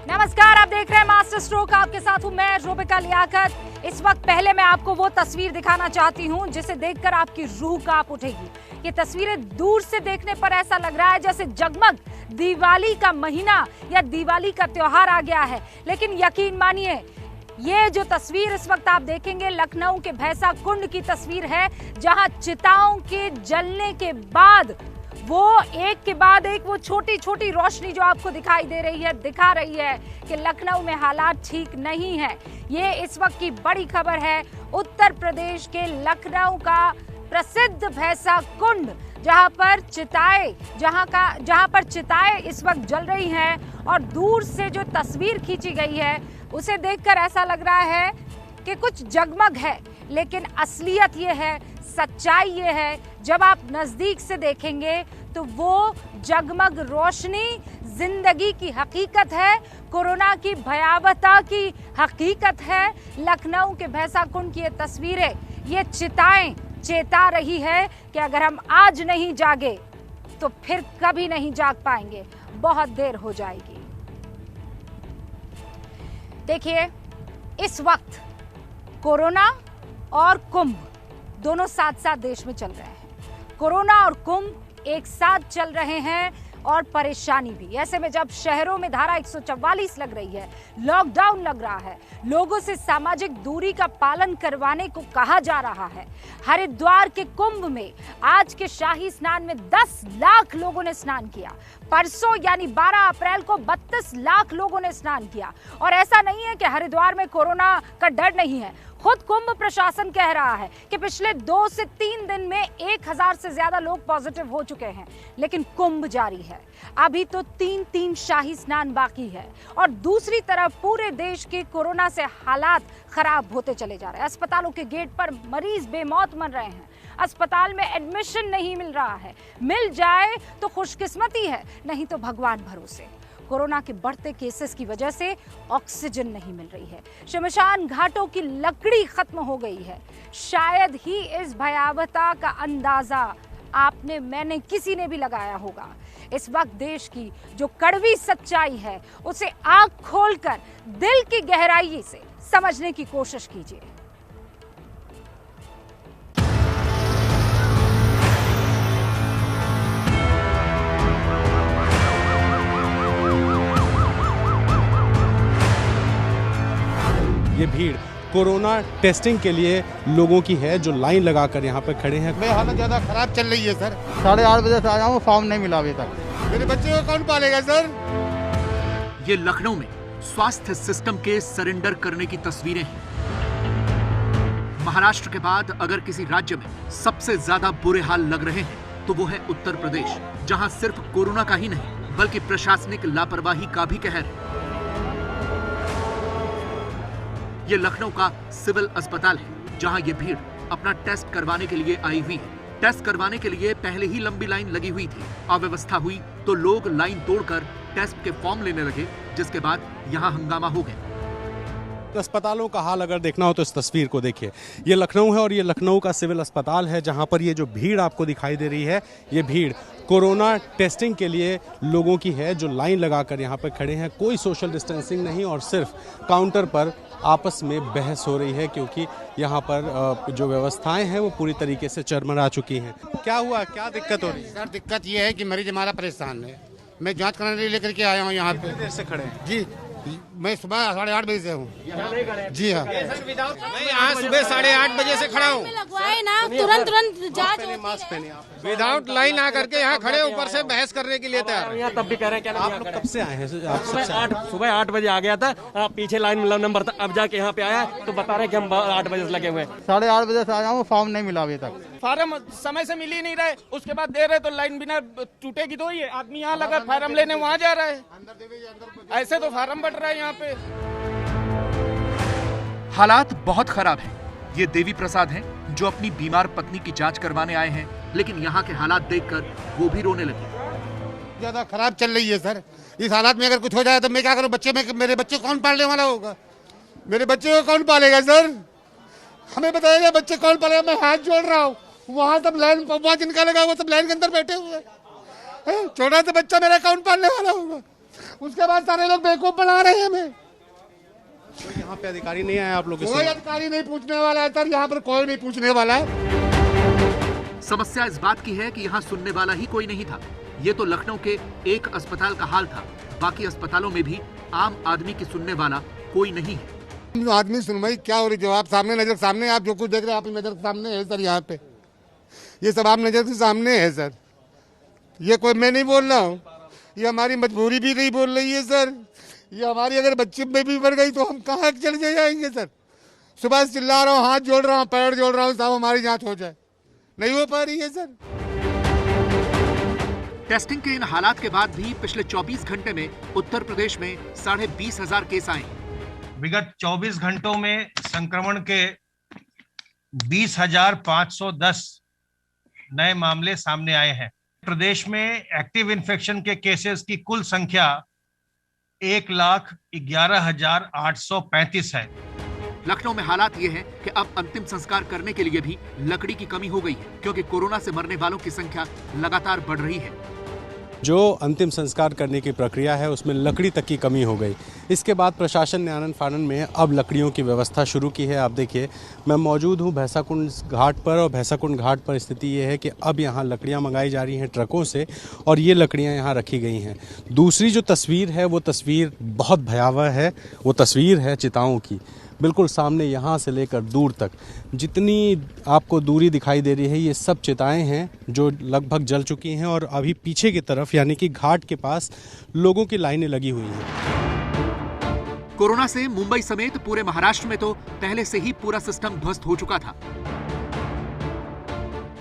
नमस्कार, आप देख रहे हैं मास्टर स्ट्रोक। आपके साथ हूं मैं रूबिका लियाकत। इस वक्त पहले मैं आपको वो तस्वीर दिखाना चाहती हूं जिसे देखकर आपकी रूह कांप उठेगी। ये तस्वीरें दूर से देखने पर ऐसा लग रहा है जैसे जगमग दिवाली का महीना या दिवाली का त्योहार आ गया है, लेकिन यकीन मानिए ये जो तस्वीर इस वक्त आप देखेंगे लखनऊ के भैंसा कुंड की तस्वीर है, जहां चिताओं के जलने के बाद वो एक के बाद एक वो छोटी छोटी रोशनी जो आपको दिखाई दे रही है दिखा रही है कि लखनऊ में हालात ठीक नहीं है। ये इस वक्त की बड़ी खबर है। उत्तर प्रदेश के लखनऊ का प्रसिद्ध भैंसा कुंड, जहां पर चिताएं इस वक्त जल रही हैं और दूर से जो तस्वीर खींची गई है उसे देखकर ऐसा लग रहा है कि कुछ जगमग है, लेकिन असलियत ये है, सच्चाई ये है, जब आप नजदीक से देखेंगे तो वो जगमग रोशनी जिंदगी की हकीकत है, कोरोना की भयावहता की हकीकत है। लखनऊ के भैंसा कुंड की ये तस्वीरें, ये चिताएं चेता रही है कि अगर हम आज नहीं जागे तो फिर कभी नहीं जाग पाएंगे, बहुत देर हो जाएगी। देखिए, इस वक्त कोरोना और कुंभ दोनों साथ साथ देश में चल रहे हैं। कोरोना और कुंभ एक साथ चल रहे हैं और परेशानी भी। ऐसे में जब शहरों में धारा 144 लग रही है, लॉकडाउन लग रहा है, लोगों से सामाजिक दूरी का पालन करवाने को कहा जा रहा है। हरिद्वार के कुंभ में आज के शाही स्नान में 10 लाख लोगों ने स्नान किया। परसों यानी 12 अप्रैल को 32 लाख लोगों ने स्नान किया। और ऐसा नहीं है कि हरिद्वार में कोरोना का डर नहीं है। खुद कुंभ प्रशासन कह रहा है कि पिछले 2 से 3 दिन में 1000 से ज्यादा लोग पॉजिटिव हो चुके हैं, लेकिन कुंभ जारी है। अभी तो 3 शाही स्नान बाकी है और दूसरी तरफ पूरे देश के कोरोना से हालात खराब होते चले जा रहे हैं। अस्पतालों के गेट पर मरीज बेमौत मर रहे हैं। अस्पताल में एडमिशन नहीं मिल रहा है, मिल जाए तो खुशकिस्मती है, नहीं तो भगवान भरोसे। कोरोना के बढ़ते केसेस की वजह से ऑक्सीजन नहीं मिल रही है। शमशान घाटों की लकड़ी खत्म हो गई है। शायद ही इस भयावहता का अंदाजा मैंने किसी ने भी लगाया होगा। इस वक्त देश की जो कड़वी सच्चाई है उसे आंख खोलकर दिल की गहराई से समझने की कोशिश कीजिए। ये भीड़ कोरोना टेस्टिंग के लिए लोगों की है जो लाइन लगाकर यहाँ पे खड़े हैं। मेरी हालत ज़्यादा खराब चल रही है सर। 8:30 बजे से आया हूँ, फॉर्म नहीं मिला अभी तक। मेरे बच्चे को कौन पालेगा सर? ये लखनऊ में स्वास्थ्य सिस्टम के सरेंडर करने की तस्वीरें हैं। महाराष्ट्र के बाद अगर किसी राज्य में सबसे ज्यादा बुरे हाल लग रहे हैं तो वो है उत्तर प्रदेश, जहां सिर्फ कोरोना का ही नहीं बल्कि प्रशासनिक लापरवाही का भी कहर है। ये लखनऊ का सिविल अस्पताल है, जहां ये भीड़ अपना टेस्ट करवाने के लिए आई हुई है। टेस्ट करवाने के लिए पहले ही लंबी लाइन लगी हुई थी। अव्यवस्था हुई तो लोग लाइन तोड़कर टेस्ट के फॉर्म लेने लगे, जिसके बाद यहां हंगामा हो गया। अस्पतालों का हाल अगर देखना हो तो इस तस्वीर को देखिए। ये लखनऊ है और ये लखनऊ का सिविल अस्पताल है, जहां पर ये जो भीड़ आपको दिखाई दे रही है, ये भीड़ कोरोना टेस्टिंग के लिए लोगों की है जो लाइन लगाकर यहाँ पर खड़े हैं। कोई सोशल डिस्टेंसिंग नहीं और सिर्फ काउंटर पर आपस में बहस हो रही है, क्योंकि यहाँ पर जो व्यवस्थाएं हैं वो पूरी तरीके से चरमरा चुकी हैं। क्या हुआ, क्या दिक्कत हो रही है? सर दिक्कत ये है कि मरीज हमारा परेशान है। मैं जांच कराने लेकर के आया हूँ यहाँ पे। देर से खड़े हैं जी, मैं सुबह 8:30 बजे से हूँ। जी हाँ, मैं यहाँ सुबह 8:30 बजे से खड़ा हूँ। लगवाए ना, तुरंत जांच मास्क पहने आप। विदाउट लाइन आकर के यहाँ खड़े ऊपर से बहस करने के लिए तैयार। यहाँ तब भी कह रहे हैं क्या आप लोग कब से आए हैं? सुबह 8 बजे आ गया था, पीछे लाइन नंबर था, अब जाके यहाँ पे आया तो बता रहे कि हम 8 बजे से लगे हुए हैं। 8:30 बजे से आया हूँ, फॉर्म नहीं मिला अभी तक। फार्म समय से मिल ही नहीं रहे, उसके बाद दे रहे तो लाइन बिना टूटेगी तो ये आदमी यहाँ लगा फार्म लेने वहाँ जा रहा है। ऐसे तो फार्म बढ़ रहा है यहाँ पे। हालात बहुत खराब हैं। ये देवी प्रसाद हैं जो अपनी बीमार पत्नी की जांच करवाने आए हैं, लेकिन यहाँ के हालात देखकर वो भी रोने लगे। ज़्यादा खराब चल रही है सर। इस हालात में अगर कुछ हो जाए तो मैं क्या करूँ? मेरे बच्चे कौन पालने वाला होगा? मेरे बच्चे को कौन पालेगा सर? हमें बताइएगा, बच्चे कौन पालेगा? मैं हाथ जोड़ रहा हूँ। वहाँ सब लाइन, वहाँ जिनका लगा वो सब लाइन के अंदर बैठे हुए हैं। छोटा सा बच्चा मेरा कौन पालने वाला होगा? उसके बाद सारे लोग बेवकूफ बना रहे हैं हमें। तो यहाँ पे अधिकारी नहीं आए आप लोग? कोई अधिकारी नहीं पूछने वाला है सर, यहाँ पर कोई नहीं पूछने वाला है। समस्या इस बात की है कि यहाँ सुनने वाला ही कोई नहीं था। ये तो लखनऊ के एक अस्पताल का हाल था, बाकी अस्पतालों में भी आम आदमी की सुनने वाला कोई नहीं है। आदमी सुनवाई क्या हो रही, जवाब सामने, नजर सामने, आप जो कुछ देख रहे हैं आप नजर सामने है सर। यहाँ पे ये सब आप नजर के सामने है सर। ये कोई मैं नहीं बोल रहा हूँ, ये हमारी मजबूरी भी नहीं बोल रही है सर। ये हमारी अगर बच्चे में भी बढ़ गई तो हम कहाँ चले जाएंगे सर। सुबह से चिल्ला रहा हूँ, हाथ जोड़ रहा हूँ, पैर जोड़ रहा हूँ, साहब हमारी जांच हो जाए, नहीं हो पा रही है सर। टेस्टिंग के इन हालात के बाद भी पिछले 24 घंटे में उत्तर प्रदेश में 20,500 केस आए। विगत 24 घंटों में संक्रमण के 20,510 नए मामले सामने आए हैं। प्रदेश में एक्टिव इन्फेक्शन के केसेस की कुल संख्या 1,11,835 है। लखनऊ में हालात ये हैं कि अब अंतिम संस्कार करने के लिए भी लकड़ी की कमी हो गई है, क्योंकि कोरोना से मरने वालों की संख्या लगातार बढ़ रही है। जो अंतिम संस्कार करने की प्रक्रिया है उसमें लकड़ी तक की कमी हो गई। इसके बाद प्रशासन ने आनन फानन में अब लकड़ियों की व्यवस्था शुरू की है। आप देखिए, मैं मौजूद हूँ भैंसाकुंड घाट पर, और भैंसाकुंड घाट पर स्थिति ये है कि अब यहाँ लकड़ियाँ मंगाई जा रही हैं ट्रकों से, और ये लकड़ियाँ यहाँ रखी गई हैं। दूसरी जो तस्वीर है वो तस्वीर बहुत भयावह है। वो तस्वीर है चिताओं की। बिल्कुल सामने यहाँ से लेकर दूर तक जितनी आपको दूरी दिखाई दे रही है, ये सब चिताएं हैं जो लगभग जल चुकी हैं, और अभी पीछे की तरफ यानी कि घाट के पास लोगों की लाइनें लगी हुई हैं। कोरोना से मुंबई समेत पूरे महाराष्ट्र में तो पहले से ही पूरा सिस्टम ध्वस्त हो चुका था।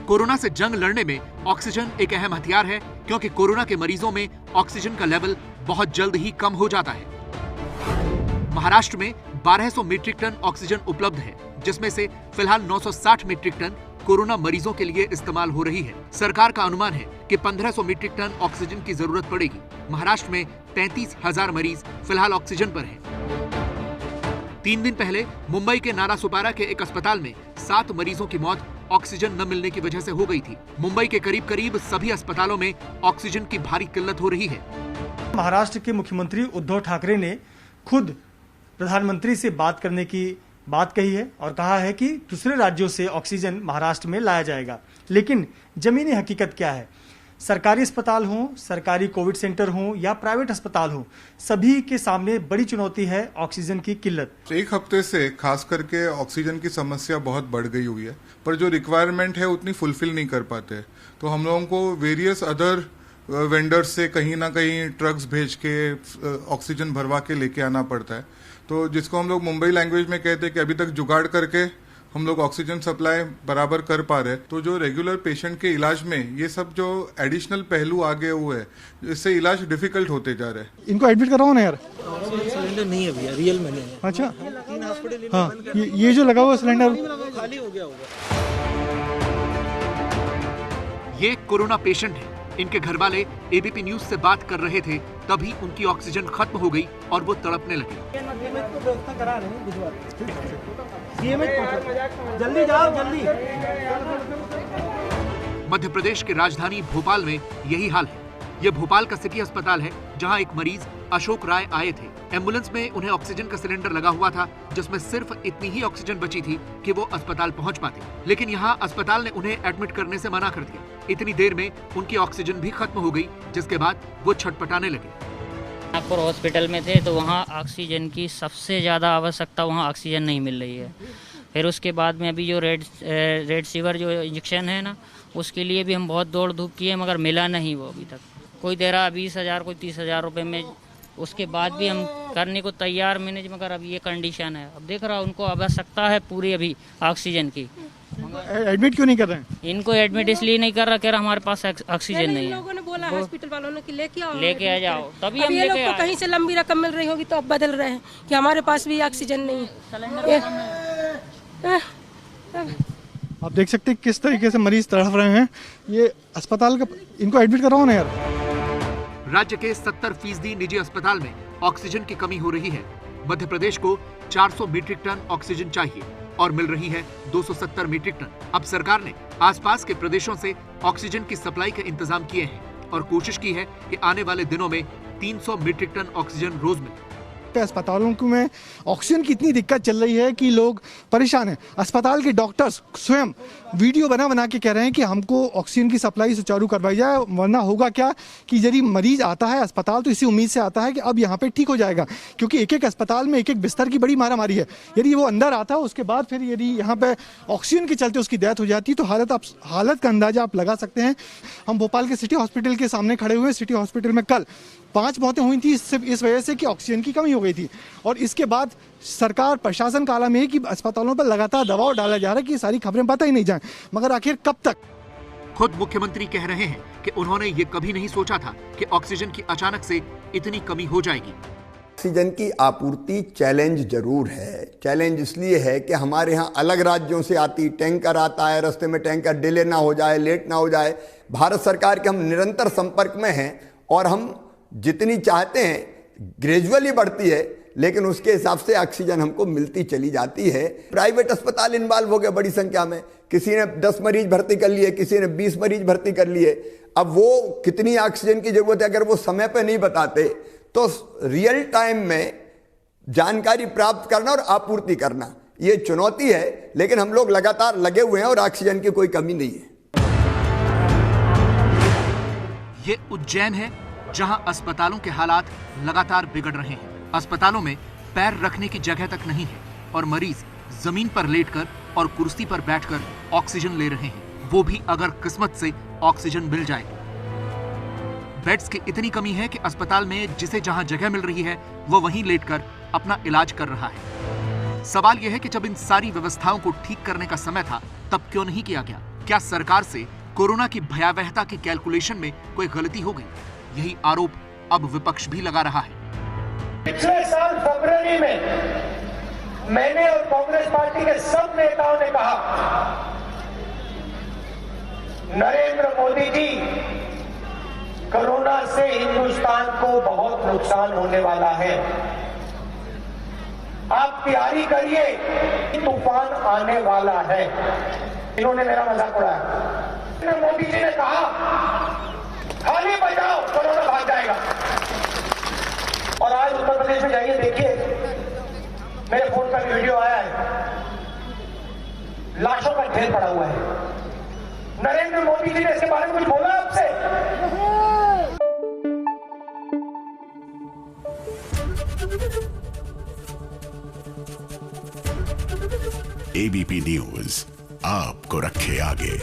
कोरोना से जंग लड़ने में ऑक्सीजन एक अहम हथियार है, क्योंकि कोरोना के मरीजों में ऑक्सीजन का लेवल बहुत जल्द ही कम हो जाता है। महाराष्ट्र में 1200 मीट्रिक टन ऑक्सीजन उपलब्ध है, जिसमें से फिलहाल 960 मीट्रिक टन कोरोना मरीजों के लिए इस्तेमाल हो रही है। सरकार का अनुमान है कि 1500 मीट्रिक टन ऑक्सीजन की जरूरत पड़ेगी। महाराष्ट्र में 33,000 मरीज फिलहाल ऑक्सीजन पर हैं। 3 दिन पहले मुंबई के नारासुपारा के एक अस्पताल में 7 मरीजों की मौत ऑक्सीजन न मिलने की वजह से हो गई थी। मुंबई के करीब करीब सभी अस्पतालों में ऑक्सीजन की भारी किल्लत हो रही है। महाराष्ट्र के मुख्यमंत्री उद्धव ठाकरे ने खुद प्रधानमंत्री से बात करने की बात कही है और कहा है कि दूसरे राज्यों से ऑक्सीजन महाराष्ट्र में लाया जाएगा। लेकिन जमीनी हकीकत क्या है? सरकारी अस्पताल हों, सरकारी कोविड सेंटर हों या प्राइवेट अस्पताल हों, सभी के सामने बड़ी चुनौती है ऑक्सीजन की किल्लत। एक हफ्ते से खास करके ऑक्सीजन की समस्या बहुत बढ़ गई हुई है, पर जो रिक्वायरमेंट है उतनी फुलफिल नहीं कर पाते। तो हम लोगों को वेरियस अदर वेंडर्स से कहीं ना कहीं ट्रक्स भेज के ऑक्सीजन भरवा के लेके आना पड़ता है। तो जिसको हम लोग मुंबई लैंग्वेज में कहते हैं कि अभी तक जुगाड़ करके हम लोग ऑक्सीजन सप्लाई बराबर कर पा रहे हैं। तो जो रेगुलर पेशेंट के इलाज में ये सब जो एडिशनल पहलू आगे हुए हैं, इससे इलाज डिफिकल्ट होते जा रहे हैं। इनको एडमिट कराओ ना यार। सिलेंडर नहीं है भैया, रियल में नहीं है। अच्छा, 3 हॉस्पिटल हाँ, ये जो लगा हुआ सिलेंडर खाली हो गया होगा। ये कोरोना पेशेंट है। इनके घर वाले एबीपी न्यूज से बात कर रहे थे, तभी उनकी ऑक्सीजन खत्म हो गई और वो तड़पने लगे। जल्दी जाओ, जल्दी। मध्य प्रदेश की राजधानी भोपाल में यही हाल है। ये भोपाल का सिटी अस्पताल है, जहां एक मरीज अशोक राय आए थे। एम्बुलेंस में उन्हें ऑक्सीजन का सिलेंडर लगा हुआ था, जिसमें सिर्फ इतनी ही ऑक्सीजन बची थी कि वो अस्पताल पहुंच पाते। लेकिन यहाँ अस्पताल ने उन्हें एडमिट करने से मना कर दिया। इतनी देर में उनकी ऑक्सीजन भी खत्म हो गई, जिसके बाद वो छटपटाने लगे। नागपुर हॉस्पिटल में थे तो वहाँ ऑक्सीजन की सबसे ज़्यादा आवश्यकता, वहाँ ऑक्सीजन नहीं मिल रही है। फिर उसके बाद में अभी जो रेड फीवर जो इंजेक्शन है ना, उसके लिए भी हम बहुत दौड़ धूप किए, मगर मिला नहीं वो अभी तक। कोई दे रहा 20,000, कोई 30,000 रुपये में। उसके बाद भी हम करने को तैयार मैनेज, मगर अब ये कंडीशन है। अब देख रहा उनको आवश्यकता है पूरी अभी ऑक्सीजन की। एडमिट क्यों नहीं कर रहे हैं? इनको एडमिट इसलिए नहीं कर रहा, कह रहा हमारे पास ऑक्सीजन नहीं है। लोगों ने बोला हॉस्पिटल वालों ने कि लेके आ जाओ, तभी हम ये लोग लेके को कहीं से लंबी रकम मिल रही होगी तो अब बदल रहे हैं कि हमारे पास भी ऑक्सीजन नहीं है। आप देख सकते हैं किस तरीके से मरीज तड़प रहे हैं। ये अस्पताल का, इनको एडमिट कराओ ना यार। राज्य के 70% निजी अस्पताल में ऑक्सीजन की कमी हो रही है। मध्य प्रदेश को 400 मीट्रिक टन ऑक्सीजन चाहिए और मिल रही है 270 मीट्रिक टन। अब सरकार ने आसपास के प्रदेशों से ऑक्सीजन की सप्लाई के इंतजाम किए हैं और कोशिश की है कि आने वाले दिनों में 300 मीट्रिक टन ऑक्सीजन रोज मिलता है। अस्पतालों में ऑक्सीजन की इतनी दिक्कत चल रही है कि लोग परेशान हैं। अस्पताल के डॉक्टर्स स्वयं वीडियो बना के कह रहे हैं कि हमको ऑक्सीजन की सप्लाई सुचारू करवाई जाए, वरना होगा क्या कि यदि मरीज आता है अस्पताल तो इसी उम्मीद से आता है कि अब यहाँ पे ठीक हो जाएगा, क्योंकि एक एक अस्पताल में एक एक बिस्तर की बड़ी मारामारी है। यदि वो अंदर आता है उसके बाद फिर यदि यहाँ पे ऑक्सीजन के चलते उसकी डेथ हो जाती तो हालत का अंदाजा आप लगा सकते हैं। हम भोपाल के सिटी हॉस्पिटल के सामने खड़े हुए। सिटी हॉस्पिटल में कल 5 मौतें हुई थी सिर्फ इस वजह से कि ऑक्सीजन की कमी हो गई थी, और इसके बाद सरकार प्रशासन काला में है कि अस्पतालों पर लगातार दबाव डाला जा रहा है कि सारी खबरें पता ही नहीं जाएं, मगर आखिर कब तक। खुद मुख्यमंत्री कह रहे हैं कि उन्होंने ये कभी नहीं सोचा था कि ऑक्सीजन की अचानक से इतनी कमी हो जाएगी। ऑक्सीजन की आपूर्ति चैलेंज जरूर है। चैलेंज इसलिए है कि हमारे यहाँ अलग राज्यों से आती टैंकर आता है, रास्ते में टैंकर डिले ना हो जाए, लेट ना हो जाए। भारत सरकार के हम निरंतर संपर्क में हैं और हम जितनी चाहते हैं ग्रेजुअली बढ़ती है, लेकिन उसके हिसाब से ऑक्सीजन हमको मिलती चली जाती है। प्राइवेट अस्पताल इन्वॉल्व हो गए बड़ी संख्या में, किसी ने 10 मरीज भर्ती कर लिए, किसी ने 20 मरीज भर्ती कर लिए। अब वो कितनी ऑक्सीजन की जरूरत है अगर वो समय पे नहीं बताते तो रियल टाइम में जानकारी प्राप्त करना और आपूर्ति करना ये चुनौती है, लेकिन हम लोग लगातार लगे हुए हैं और ऑक्सीजन की कोई कमी नहीं है। ये उज्जैन है जहां अस्पतालों के हालात लगातार बिगड़ रहे हैं। अस्पतालों में पैर रखने की जगह तक नहीं है और मरीज जमीन पर लेटकर और कुर्सी पर बैठकर ऑक्सीजन ले रहे हैं, वो भी अगर किस्मत से ऑक्सीजन मिल जाए। बेड्स की इतनी कमी है कि अस्पताल में जिसे जहां जगह मिल रही है वो वहीं लेटकर अपना इलाज कर रहा है। सवाल यह है कि जब इन सारी व्यवस्थाओं को ठीक करने का समय था तब क्यों नहीं किया गया? क्या सरकार से कोरोना की भयावहता की कैलकुलेशन में कोई गलती हो गई? यही आरोप अब विपक्ष भी लगा रहा है। पिछले साल फरवरी में मैंने और कांग्रेस पार्टी के सब नेताओं ने कहा, नरेंद्र मोदी जी, कोरोना से हिंदुस्तान को बहुत नुकसान होने वाला है, आप तैयारी करिए, तूफान आने वाला है। इन्होंने मेरा मजाक उड़ाया। मोदी जी ने कहा, खाली बजाओ, कोरोना भाग जाएगा। और आज उत्तर प्रदेश में जाइए, देखिए, मेरे फोन पर वीडियो आया है, लाशों का ढेर पड़ा हुआ है। नरेंद्र मोदी जी ने इसके बारे में कुछ बोला आपसे? एबीपी न्यूज आपको रखे आगे।